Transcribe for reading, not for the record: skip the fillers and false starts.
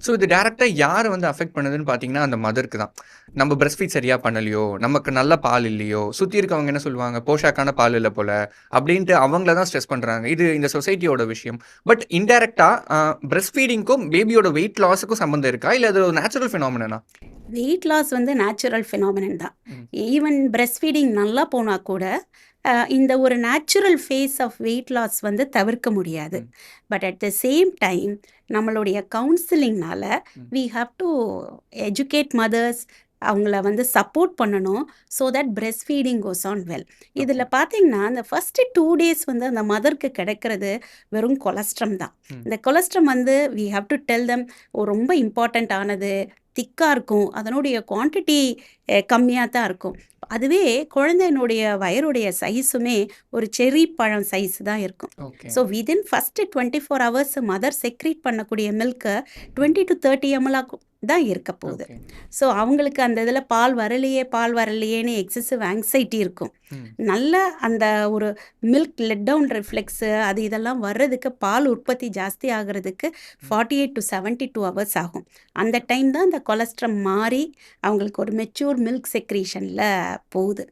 So இது டைரக்ட்டா யார வந்து அஃபெக்ட் பண்ணுதுன்னு பார்த்தீங்கன்னா, அந்த மதருக்கு தான். நம்ம பிரஸ்ட் ஃபீட் சரியா பண்ணலையோ, நமக்கு நல்ல பால் இல்லையோ, சுத்தி இருக்கவங்க என்ன சொல்லுவாங்க, போஷாக்கான பால் இல்ல போல, அப்படின்ட்டு அவங்கள தான் ஸ்ட்ரெஸ் பண்றாங்க. இது இந்த சொசைட்டியோட விஷயம். பட் இன்டைரக்ட்டா பிரஸ்ட் ஃபீடிங்க்கும், பேபியோட வெயிட் லாஸ்க்கும் சம்மந்தம் இருக்கா? இல்ல அது ஒரு நேச்சுரல் பினாமினனா? வெயிட் லாஸ் வந்து நேச்சுரல் ஃபினாமினன் தான். ம். ஈவன் பிரஸ்ட் ஃபீடிங் நல்லா போனா கூட இந்த ஒரு natural phase of weight loss வந்து தவிர்க்க முடியாது. ம். But at the same time நம்மளுடைய கவுன்சிலிங்னால ம். We have to educate mothers, அவங்கள வந்து சப்போர்ட் பண்ணணும். So that breast feeding goes on well. Okay. இதில் பார்த்தீங்கன்னா அந்த ஃபஸ்ட்டு 2 days வந்து அந்த மதருக்கு கிடைக்கிறது வெறும் கொலஸ்ட்ரம் தான். ம். இந்த கொலஸ்ட்ரம் வந்து we have to tell them ரொம்ப இம்பார்ட்டண்ட் ஆனது, திக்காக இருக்கும், அதனுடைய குவான்டிட்டி கம்மியாக தான் இருக்கும். அதுவே குழந்தையினுடைய வயருடைய சைஸுமே ஒரு செர்ரி பழம் சைஸ் தான் இருக்கும். Okay. So within first 24 hours mother secrete பண்ணக்கூடிய மில்க்கு 20 to 30 ml தான் இருக்க போகுது. ஓகே. ஸோ அவங்களுக்கு அந்த இதில் பால் வரலையேன்னு எக்ஸசிவ் ஆங்ஸைட்டி இருக்கும். ம். நல்ல அந்த ஒரு மில்க் லெட் டவுன் ரிஃப்ளெக்ஸு அது இதெல்லாம் வர்றதுக்கு, பால் உற்பத்தி ஜாஸ்தி ஆகிறதுக்கு 48 to 72 ஹவர்ஸ் ஆகும். அந்த டைம் தான் இந்த கொலஸ்ட்ரம் மாறி அவங்களுக்கு ஒரு மெச்சூர் மில்க் செக்ரீஷனில் போகுது.